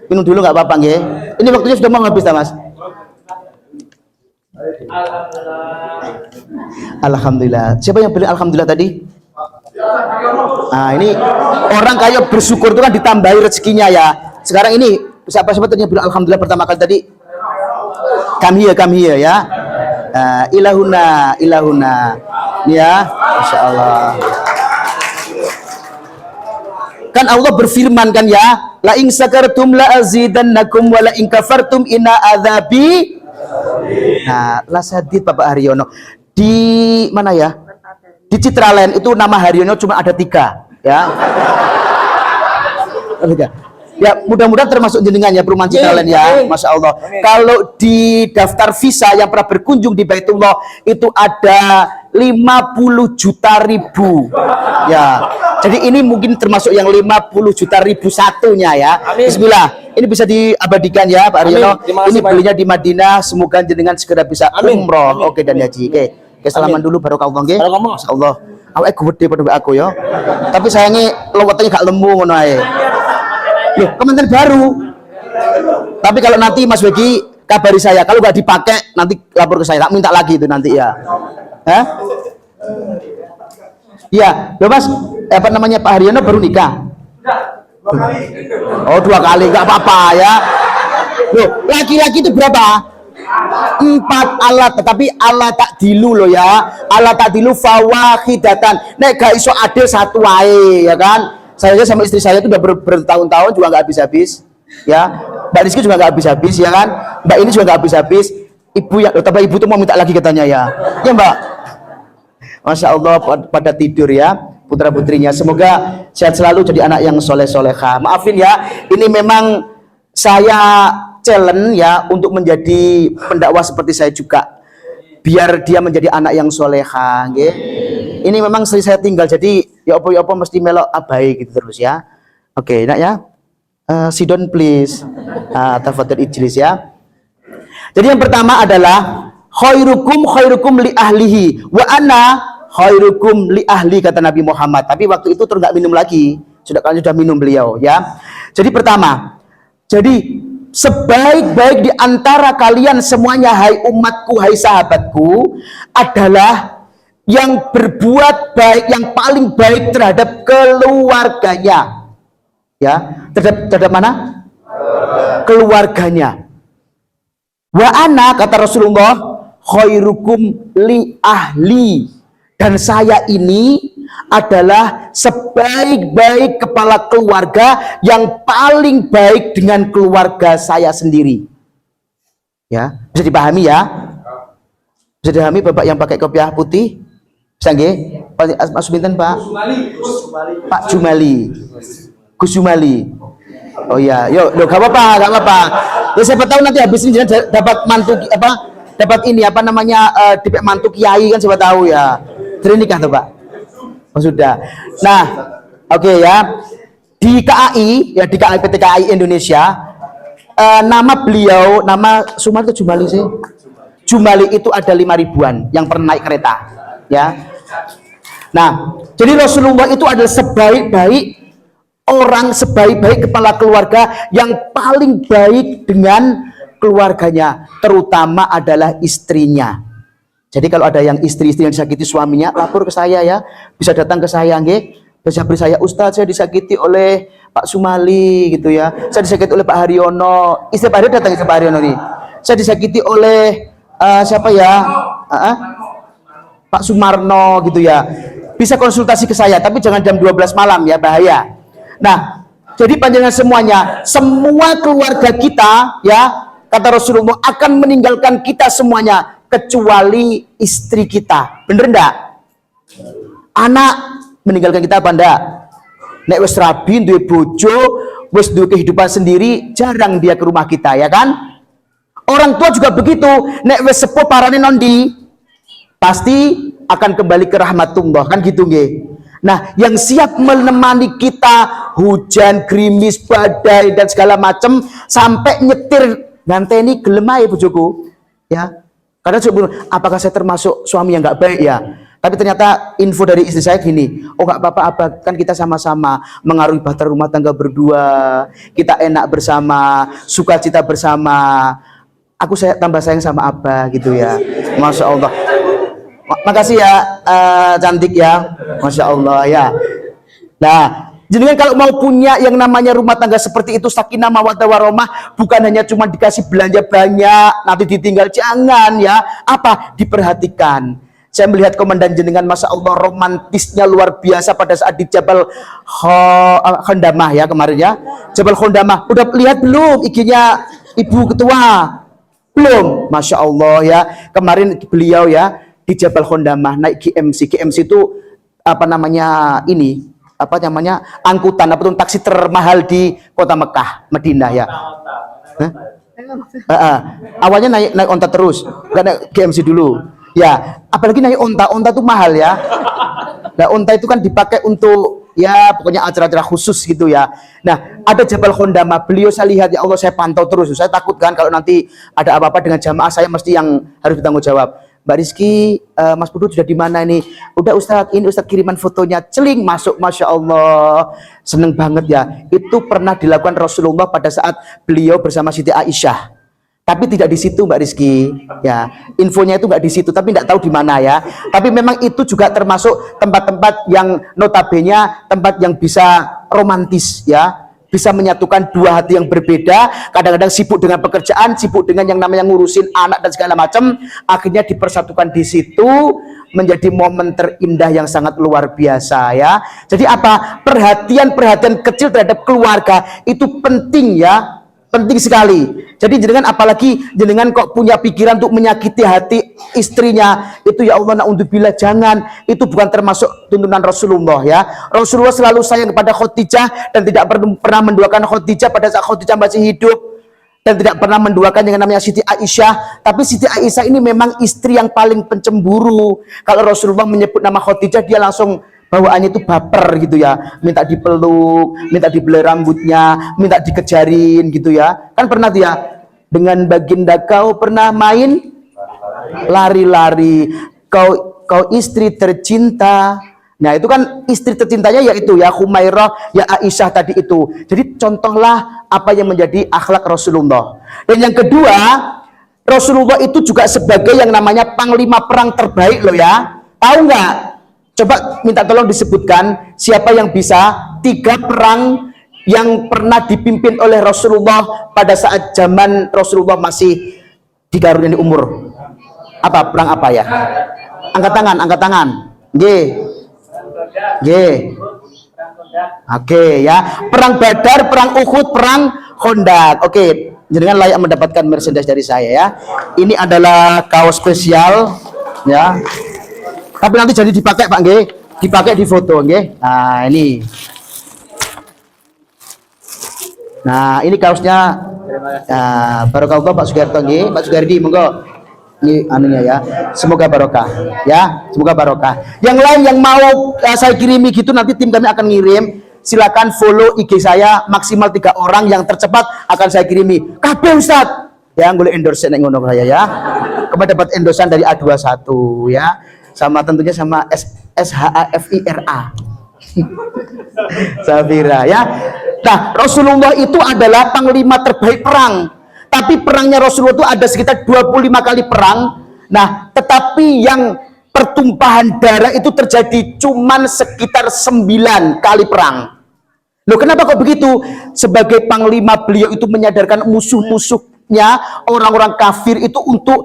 Minum dulu nggak apa-apa, nggih. Ini waktunya sudah mau habis, Mas. Alhamdulillah. Siapa yang bilang alhamdulillah tadi? Nah, ini orang kaya bersyukur itu kan ditambahi rezekinya ya. Sekarang ini siapa tadi yang bilang alhamdulillah pertama kali tadi? Come here ya. Ilahuna. Ya, Masya Allah. Kan Allah berfirman kan ya, la in syakartum la azidannakum wa la in kafartum inna adzabi. Nah, Lasadid Bapak Haryono. Di mana ya? Di Citraland itu nama Haryono cuma ada 3 ya. Ya, mudah-mudahan termasuk jenengan ya, perumahan Citraland ya. Masya Allah. Kalau di daftar visa yang pernah berkunjung di Baitullah itu ada 50 juta ribu ya. Jadi ini mungkin termasuk yang 50 juta ribu satunya ya. Bismillah. Ini bisa diabadikan ya Pak Aryono. Ini belinya di Madinah. Semoga jenengan segera bisa umroh. Oke, dan haji. Oke, salaman dulu barokah nggih. Masya Allah. Awake gede pada aku ya. Tapi sayangnya lewatnya gak lemu ngono ae. Loh, komentar baru. Tapi kalau nanti Mas Wegi kabari saya, kalau nggak dipakai nanti lapor ke saya, tak minta lagi itu nanti ya. Hah? Iya, loh Mas, apa namanya Pak Haryono baru nikah? 2 kali. Oh, 2 kali, nggak apa-apa ya. Loh, laki-laki itu berapa? 4 alat, tetapi alat tak dilu loh ya. Alat tak dilu fawahidatan. Nek gak iso adil 1 wae ya kan. Saya sama istri saya itu udah bertahun-tahun juga nggak habis-habis ya. Mbak Rizky juga nggak habis-habis ya kan. Mbak ini juga nggak habis-habis. Ibu ya, tambah ibu tuh mau minta lagi katanya ya. Ya Mbak. Masya Allah pada tidur ya putra putrinya. Semoga sehat selalu jadi anak yang soleh-soleha. Maafin ya, ini memang saya challenge ya untuk menjadi pendakwah seperti saya juga. Biar dia menjadi anak yang soleha, nggih. Ini memang sering saya tinggal, jadi ya apa mesti melok abai gitu terus ya. Oke, nak ya. Sidon please. Tafadhol ijlis ya. Jadi yang pertama adalah khairukum li ahlihi wa ana khairukum li ahli, kata Nabi Muhammad. Tapi waktu itu terus nggak minum lagi, sudah minum beliau ya. Jadi pertama, jadi sebaik-baik di antara kalian semuanya, hai umatku, hai sahabatku, adalah yang berbuat baik, yang paling baik terhadap keluarganya. Ya, terhadap mana? Keluarganya. Wa ana, kata Rasulullah, khairukum li ahli, dan saya ini adalah sebaik-baik kepala keluarga yang paling baik dengan keluarga saya sendiri. Ya, bisa dipahami ya? Bisa dipahami Bapak yang pakai kopiah putih? Bisa nggih? Mas pinten, Pak? Pak Jumali. Gus Jumali. Oh iya, yuk, gak apa-apa. Ya siapa tahu nanti habis ini dapat mantu dapat ini dipek mantu kiai kan, siapa tahu ya. Jadi nikah tuh, Pak. Oh, sudah. Nah, oke ya. Di KAI, ya di KAI PT KAI Indonesia, nama beliau, nama Sumali itu Jumali sih. Jumali itu ada 5.000-an yang pernah naik kereta, ya. Nah, jadi Rasulullah itu adalah sebaik-baik orang, sebaik-baik kepala keluarga yang paling baik dengan keluarganya, terutama adalah istrinya. Jadi kalau ada yang istri-istri yang disakiti suaminya, lapor ke saya ya, bisa datang ke saya, nggih. Bisa beri saya, Ustadz, saya disakiti oleh Pak Sumali gitu ya. Saya disakiti oleh Pak Haryono. Istri Pak Haryono datang ke Pak Haryono nih. Saya disakiti oleh siapa ya? Pak Sumarno gitu ya. Bisa konsultasi ke saya, tapi jangan jam 12 malam ya, bahaya. Nah, jadi panjangan semuanya, semua keluarga kita ya, kata Rasulullah, akan meninggalkan kita semuanya kecuali istri kita. Bener enggak? Anak meninggalkan kita apa enggak? Nek wis rabi, duwe bojo, wis duwe kehidupan sendiri, jarang dia ke rumah kita, ya kan? Orang tua juga begitu. Nek wis sepuh parane nondi, pasti akan kembali ke rahmatullah, kan gitu nggih. Nah, yang siap menemani kita hujan, gerimis, badai dan segala macam, sampai nyetir nganteni gelem ae bojoku, ya. Karena apakah saya termasuk suami yang nggak baik ya? Tapi ternyata info dari istri saya gini, oh nggak apa-apa Abah, kan kita sama-sama mengarungi bahtera rumah tangga berdua, kita enak bersama, sukacita bersama. Saya tambah sayang sama Abah gitu ya. Masya Allah. Makasih ya, cantik ya, Masya Allah ya. Nah, jadi kalau mau punya yang namanya rumah tangga seperti itu, sakinah mawaddah warahmah, bukan hanya cuma dikasih belanja banyak, nanti ditinggal, jangan ya. Apa? Diperhatikan. Saya melihat komandan jenengan, Masya Allah, romantisnya luar biasa pada saat di Jabal Khondamah ya kemarin ya. Jabal Khondamah, udah lihat belum IG-nya Ibu Ketua? Belum, Masya Allah ya. Kemarin beliau ya di Jabal Khondamah naik GMC. GMC itu angkutan taksi termahal di kota Mekah, Madinah ya. Awalnya naik onta terus, nggak naik GMC dulu. Ya, apalagi naik onta tuh mahal ya. Nah, onta itu kan dipakai untuk ya pokoknya acara-acara khusus gitu ya. Nah, ada Jabal Khondamah, beliau saya lihat, ya Allah, saya pantau terus. Saya takut kan kalau nanti ada apa-apa dengan jamaah saya, mesti yang harus bertanggung jawab. Mbak Rizky, Mas Pudu sudah di mana ini? Udah Ustadz, ini Ustadz kiriman fotonya, celing masuk, Masya Allah, seneng banget ya. Itu pernah dilakukan Rasulullah pada saat beliau bersama Siti Aisyah. Tapi tidak di situ Mbak Rizky, ya. Infonya itu nggak di situ, tapi nggak tahu di mana ya. Tapi memang itu juga termasuk tempat-tempat yang notabene tempat yang bisa romantis ya. Bisa menyatukan dua hati yang berbeda, kadang-kadang sibuk dengan pekerjaan, sibuk dengan yang namanya ngurusin anak dan segala macam, akhirnya dipersatukan di situ menjadi momen terindah yang sangat luar biasa ya. Jadi apa? Perhatian kecil terhadap keluarga itu penting ya, penting sekali. Jadi jenengan, apalagi jenengan kok punya pikiran untuk menyakiti hati istrinya, itu ya Allah, naudzubillah, jangan. Itu bukan termasuk tuntunan Rasulullah ya. Rasulullah selalu sayang kepada Khadijah dan tidak pernah menduakan Khadijah pada saat Khadijah masih hidup, dan tidak pernah menduakan yang namanya Siti Aisyah. Tapi Siti Aisyah ini memang istri yang paling pencemburu. Kalau Rasulullah menyebut nama Khadijah, dia langsung bawaannya itu baper gitu ya, minta dipeluk, minta dibelai rambutnya, minta dikejarin gitu ya. Kan pernah dia dengan baginda kau pernah main lari-lari. Kau istri tercinta. Nah, itu kan istri tercintanya yaitu ya Humairah, ya Aisyah tadi itu. Jadi contohlah apa yang menjadi akhlak Rasulullah. Dan yang kedua, Rasulullah itu juga sebagai yang namanya panglima perang terbaik loh ya. Tahu nggak? Coba minta tolong disebutkan siapa yang bisa 3 perang yang pernah dipimpin oleh Rasulullah pada saat zaman Rasulullah masih dikaruniai umur. Apa perang apa ya? Angkat tangan, angkat tangan. G. Oke ya. Perang Badar, perang Uhud, perang Khandaq. Oke, jenengan layak mendapatkan merchandise dari saya ya. Ini adalah kaos spesial ya. Tapi nanti jadi dipakai Pak nggih. Dipakai di foto nggih. Nah, ini. Nah, ini kaosnya. Nah, barokah Pak Sugiarto nggih. Pak Sugardi monggo. Ini anunya ya, semoga barokah ya, semoga barokah. Yang lain yang mau saya kirimi gitu, nanti tim kami akan ngirim. Silakan follow IG saya, maksimal 3 orang yang tercepat akan saya kirimi. Kabeh Ustaz ya, boleh endorse nek ngono saya ya. Kemarin dapat endorsean dari A21 ya, sama tentunya sama SHAFIRA Safira ya. Nah, Rasulullah itu adalah panglima terbaik perang. Tapi perangnya Rasulullah itu ada sekitar 25 kali perang. Nah, tetapi yang pertumpahan darah itu terjadi cuman sekitar 9 kali perang. Loh, kenapa kok begitu? Sebagai panglima, beliau itu menyadarkan musuh-musuhnya, orang-orang kafir itu untuk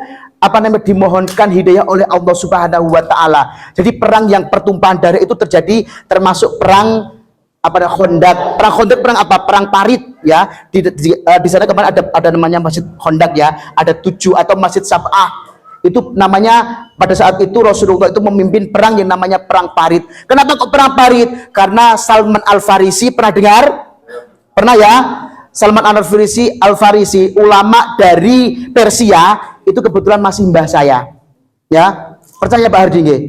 dimohonkan hidayah oleh Allah Subhanahu wa taala. Jadi perang yang pertumpahan darah itu terjadi termasuk perang Khandaq. Perang Khandaq perang apa? Perang Parit ya. Di sana kemarin ada namanya Masjid Khandaq ya. Ada 7 atau Masjid Sab'ah. Itu namanya pada saat itu Rasulullah itu memimpin perang yang namanya perang Parit. Kenapa kok perang Parit? Karena Salman Al-Farisi, pernah dengar? Pernah ya? Salman Al-Farisi, ulama dari Persia, itu kebetulan masih mbah saya. Ya. Percaya Pak Hardi nggih?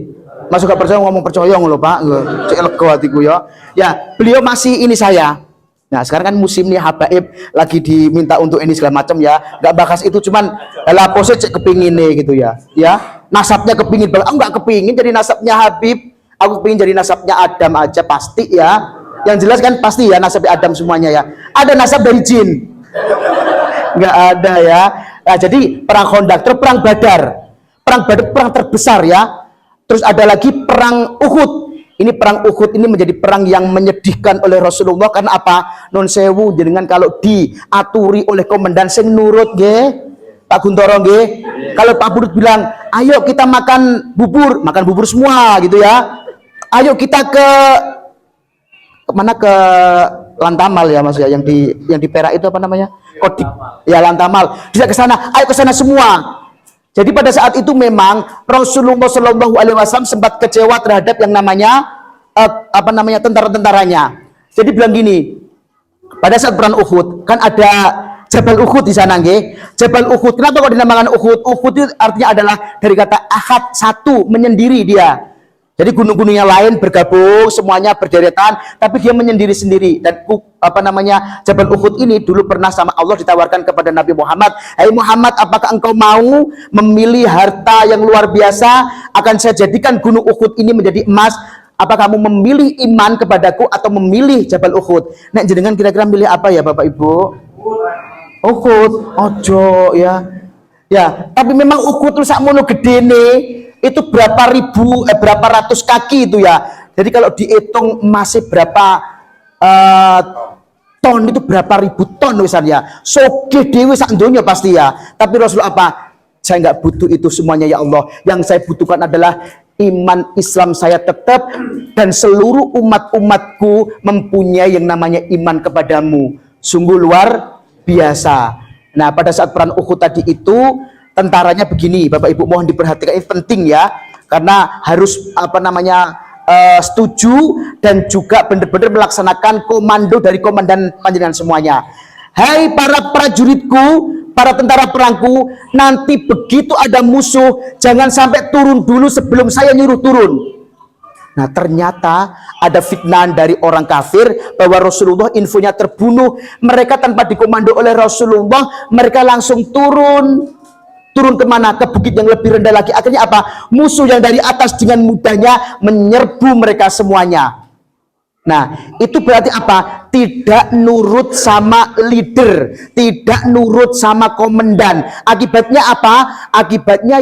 Masuk gak percaya ngomong percaya ngono Pak, cek lega hatiku ya. Ya, beliau masih ini saya. Nah, sekarang kan musim nih habaib lagi diminta untuk ini segala macam ya. Enggak bahas itu, cuman lah pose cek kepingin nih gitu ya. Ya, nasabnya kepingin banget. Aku enggak kepingin jadi nasabnya Habib. Aku kepingin jadi nasabnya Adam aja pasti ya. Yang jelas kan pasti ya nasabnya Adam semuanya ya. Ada nasab dari jin. Enggak ada ya. Nah, jadi perang Khandaq, terus perang Badar. Perang Badar perang terbesar ya. Terus ada lagi perang Uhud. Ini perang Uhud ini menjadi perang yang menyedihkan oleh Rasulullah karena apa? Non sewu jenengan kalau diaturi oleh komandan sing nurut nggih. Pak Guntoro nggih. Kalau Pak Burut bilang, "Ayo kita makan bubur semua" gitu ya. Ayo kita ke mana, ke Lantamal ya Mas ya, yang di Perak itu apa namanya? Kodik. Ya Lantamal. Bisa ke sana. Ayo ke sana semua. Jadi pada saat itu memang Rasulullah Shallallahu Alaihi Wasallam sempat kecewa terhadap yang namanya tentara-tentaranya. Jadi bilang gini, pada saat perang Uhud kan ada Jabal Uhud di sana nggih. Jabal Uhud. Kenapa kok dinamakan Uhud? Uhud itu artinya adalah dari kata ahad, satu, menyendiri dia. Jadi gunung-gunung yang lain bergabung, semuanya berderetan, tapi dia menyendiri sendiri. Dan Jabal Uhud ini dulu pernah sama Allah ditawarkan kepada Nabi Muhammad, "Hai Muhammad, apakah engkau mau memilih harta yang luar biasa? Akan saya jadikan gunung Uhud ini menjadi emas. Apa kamu memilih iman kepadaku atau memilih Jabal Uhud?" Nek jenengan kira-kira milih apa ya Bapak Ibu? Uhud. Ojo ya. Ya, tapi memang Uhud itu sakmono gedene. Itu berapa ratus kaki itu ya. Jadi kalau dihitung masih berapa ton, itu berapa ribu ton misalnya. Soge dewi sak donya pasti ya. Tapi Rasulullah apa? Saya nggak butuh itu semuanya ya Allah. Yang saya butuhkan adalah iman Islam saya tetap dan seluruh umat-umatku mempunyai yang namanya iman kepadamu. Sungguh luar biasa. Nah, pada saat perang Uhud tadi itu tentaranya begini, Bapak Ibu mohon diperhatikan, ini penting ya, karena harus setuju dan juga benar-benar melaksanakan komando dari komandan panjenengan semuanya. "Hai para prajuritku, para tentara perangku, nanti begitu ada musuh jangan sampai turun dulu sebelum saya nyuruh turun." Nah, ternyata ada fitnah dari orang kafir bahwa Rasulullah infonya terbunuh. Mereka tanpa dikomando oleh Rasulullah, mereka langsung turun. turun kemana? Ke bukit yang lebih rendah lagi. Akhirnya apa? Musuh yang dari atas dengan mudahnya menyerbu mereka semuanya. Nah, itu berarti apa? Tidak nurut sama leader, tidak nurut sama komandan. Akibatnya apa? Akibatnya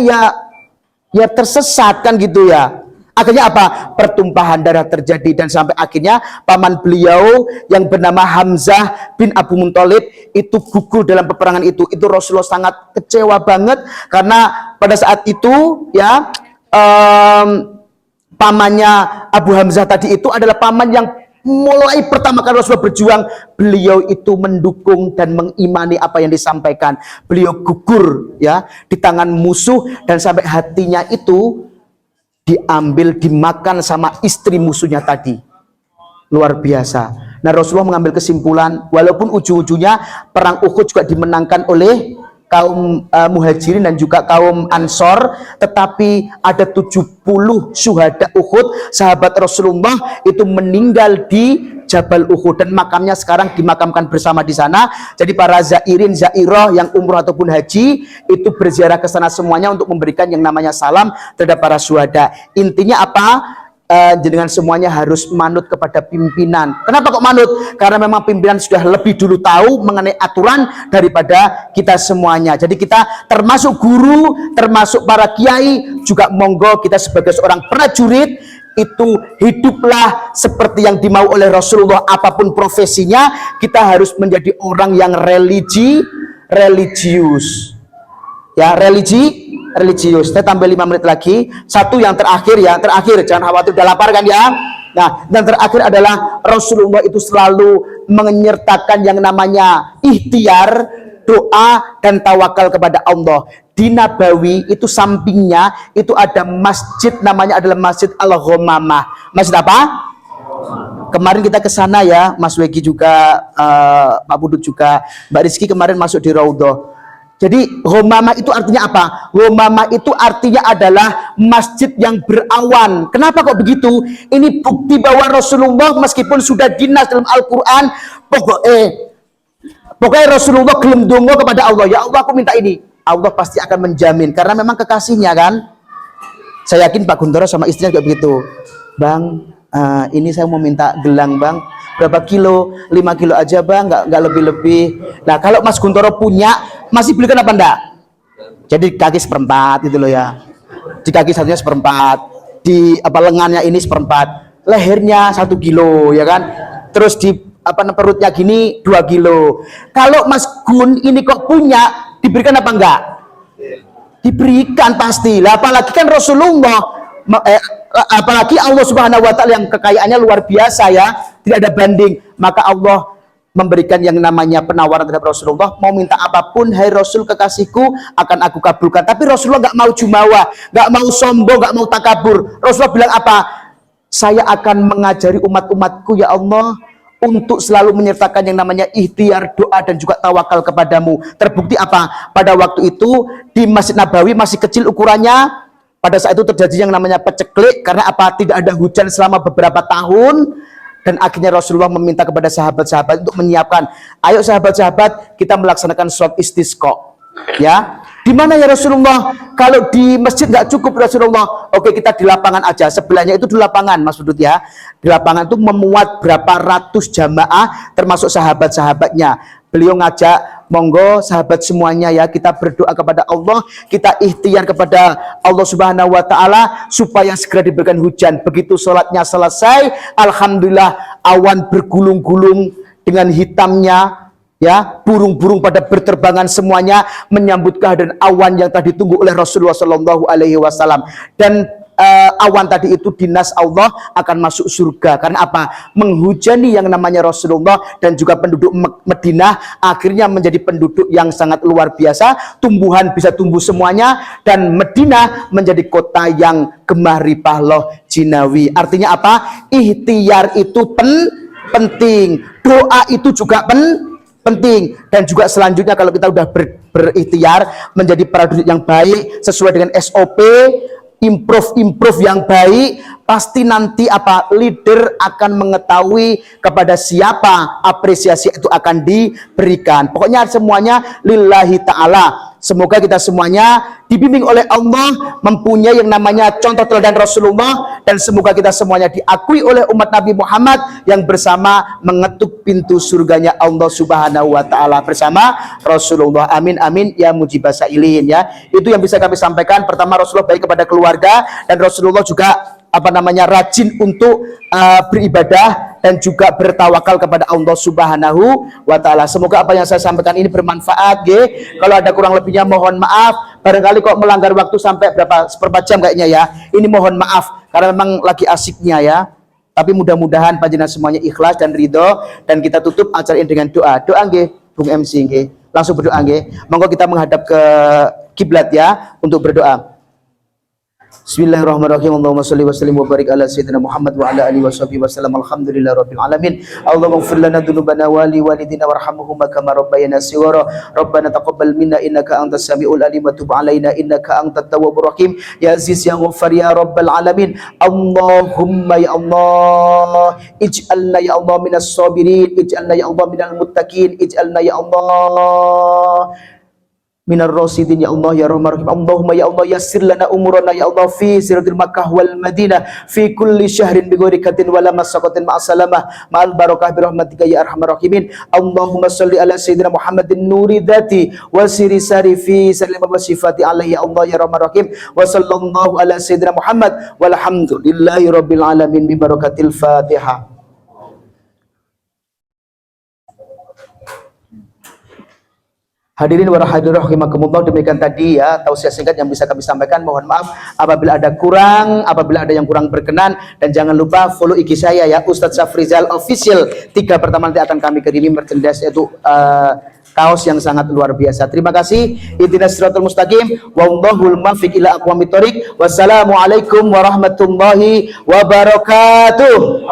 ya tersesat kan gitu ya. Akhirnya apa? Pertumpahan darah terjadi dan sampai akhirnya paman beliau yang bernama Hamzah bin Abu Muthalib itu gugur dalam peperangan itu. Itu Rasulullah sangat kecewa banget karena pada saat itu ya pamannya Abu Hamzah tadi itu adalah paman yang mulai pertama kali Rasulullah berjuang, beliau itu mendukung dan mengimani apa yang disampaikan. Beliau gugur ya di tangan musuh dan sampai hatinya itu diambil, dimakan sama istri musuhnya tadi. Luar biasa. Nah, Rasulullah mengambil kesimpulan, walaupun ujung-ujungnya perang Uhud juga dimenangkan oleh kaum muhajirin dan juga kaum ansor, tetapi ada 70 syuhada Uhud, sahabat Rasulullah itu meninggal di Jabal Uhud dan makamnya sekarang dimakamkan bersama di sana. Jadi para zairin, zairoh yang umroh ataupun haji itu berziarah ke sana semuanya untuk memberikan yang namanya salam terhadap para syuhada. Intinya apa? Dengan semuanya harus manut kepada pimpinan. Kenapa kok manut? Karena memang pimpinan sudah lebih dulu tahu mengenai aturan daripada kita semuanya. Jadi kita termasuk guru, termasuk para kiai, juga monggo kita sebagai seorang prajurit itu hiduplah seperti yang dimau oleh Rasulullah. Apapun profesinya, kita harus menjadi orang yang religius. Ya, religius. Saya tambah 5 menit lagi. Satu yang terakhir ya, terakhir, jangan khawatir udah lapar kan ya. Nah, dan terakhir adalah Rasulullah itu selalu menyertakan yang namanya ikhtiar, doa dan tawakal kepada Allah. Di Nabawi itu sampingnya itu ada masjid, namanya adalah Masjid Al-Ghamamah. Masjid apa? Kemarin kita ke sana ya, Mas Wegi juga, Pak Budut juga, Mbak Rizky kemarin masuk di Raudhah. Jadi Ghamamah itu artinya apa? Ghamamah itu artinya adalah masjid yang berawan. Kenapa kok begitu? Ini bukti bahwa Rasulullah meskipun sudah dinas dalam Al-Quran, pokoknya Rasulullah gelem dongo kepada Allah. Ya Allah, aku minta ini. Allah pasti akan menjamin. Karena memang kekasihnya kan. Saya yakin Pak Guntoro sama istrinya juga begitu. Bang, ini saya mau minta gelang bang. Berapa kilo? 5 kilo aja bang, nggak lebih-lebih. Nah kalau Mas Guntoro punya, masih belikan apa enggak? Jadi kaki seperempat gitu loh ya. Di kaki satunya seperempat, di apa lengannya ini seperempat, lehernya 1 kilo ya kan. Terus di apa perutnya gini 2 kilo. Kalau Mas Gun ini kok punya, diberikan apa enggak? Diberikan pasti. Lah apalagi kan Rasulullah, apalagi Allah Subhanahu wa taala yang kekayaannya luar biasa ya, tidak ada banding. Maka Allah memberikan yang namanya penawaran terhadap Rasulullah, mau minta apapun, hai Rasul kekasihku, akan aku kabulkan. Tapi Rasulullah nggak mau jumawa, nggak mau sombong, nggak mau takabur. Rasulullah bilang apa? Saya akan mengajari umat-umatku ya Allah untuk selalu menyertakan yang namanya ikhtiar, doa dan juga tawakal kepadamu. Terbukti apa? Pada waktu itu di Masjid Nabawi masih kecil ukurannya. Pada saat itu terjadi yang namanya peceklik karena apa? Tidak ada hujan selama beberapa tahun. Dan akhirnya Rasulullah meminta kepada sahabat-sahabat untuk menyiapkan, ayo sahabat-sahabat kita melaksanakan sholat istisqa ya. Di mana ya Rasulullah? Kalau di masjid nggak cukup Rasulullah, oke kita di lapangan aja. Sebelahnya itu di lapangan Mas Budut ya. Di lapangan itu memuat berapa ratus jamaah termasuk sahabat-sahabatnya. Beliau ngajak, monggo sahabat semuanya ya, kita berdoa kepada Allah, kita ikhtiar kepada Allah Subhanahu wa taala supaya segera diberikan hujan. Begitu sholatnya selesai, alhamdulillah awan bergulung-gulung dengan hitamnya ya, burung-burung pada berterbangan semuanya menyambut kehadiran awan yang tadi ditunggu oleh Rasulullah Shallallahu alaihi wasallam. Dan awan tadi itu dinas Allah akan masuk surga. Karena apa? Menghujani yang namanya Rasulullah dan juga penduduk Madinah akhirnya menjadi penduduk yang sangat luar biasa. Tumbuhan bisa tumbuh semuanya dan Madinah menjadi kota yang gemah ripah loh jinawi. Artinya apa? Ikhtiar itu penting. Doa itu juga penting. Dan juga selanjutnya kalau kita sudah berikhtiar menjadi prajurit yang baik sesuai dengan SOP, improve yang baik, pasti nanti apa? Leader akan mengetahui kepada siapa apresiasi itu akan diberikan. Pokoknya semuanya lillahi ta'ala. Semoga kita semuanya dibimbing oleh Allah, mempunyai yang namanya contoh teladan Rasulullah, dan semoga kita semuanya diakui oleh umat Nabi Muhammad yang bersama mengetuk pintu surganya Allah Subhanahu wa taala bersama Rasulullah. Amin amin ya mujibah sailin ya. Itu yang bisa kami sampaikan. Pertama, Rasulullah baik kepada keluarga, dan Rasulullah juga rajin untuk beribadah dan juga bertawakal kepada Allah Subhanahu wa taala. Semoga apa yang saya sampaikan ini bermanfaat, nggih. Kalau ada kurang lebihnya mohon maaf. Barangkali kok melanggar waktu sampai seperempat jam kayaknya ya. Ini mohon maaf karena memang lagi asiknya ya. Tapi mudah-mudahan panjenengan semuanya ikhlas dan ridho, dan kita tutup acara ini dengan doa. Doa nggih, Bung MC nggih. Langsung berdoa nggih. Monggo kita menghadap ke kiblat ya untuk berdoa. Bismillahirrahmanirrahim. Allahumma shalli wa sallim wa barik ala sayyidina Muhammad wa ala alihi washabihi wasallam. Alhamdulillahirabbil alamin. Allahumma ighfir lana dzunubana wa li walidina warhamhuma kama rabbayana shighara. Rabbana taqabbal minna innaka antas samiul alim wa tub alaina innaka antat tawwabur rahim. Ya aziz ya ghaffar ya rabbal alamin. Allahumma ya Allah, ij'alna ya Allah minas sabirin, ij'alna ya Allah minal muttaqin, ij'alna ya Allah minar rasidin ya Allah ya Rahman Rahim. Allahumma ya Allah yassir lana umurana ya Allah fi siratil Makkah wal Madinah fi kulli syahrin bi ghairi katin wala masaqatin ma'asalamah ma'al barakah bi rahmatika ya arhamar rahimin. Allahumma shalli ala sayyidina Muhammadin nuri dzati wa siri sari fi salim wa sifati alaihi ya Allah ya Rahman Rahim. Wa sallallahu ala sayyidina Muhammad walhamdulillahi rabbil alamin bi barakatil Fatihah. Hadirin wa hadirin rahimakumullah, demikian tadi ya tausiah singkat yang bisa kami sampaikan. Mohon maaf apabila ada kurang, apabila ada yang kurang berkenan, dan jangan lupa follow IG saya ya, Ustadz Syafrizal Official. 3 pertama nanti akan kami kirimi merchandise, yaitu kaos yang sangat luar biasa. Terima kasih. Ihdinas siratal mustaqim wallahul muwaffiq ila aqwamit thoriq. Wassalamualaikum warahmatullahi wabarakatuh.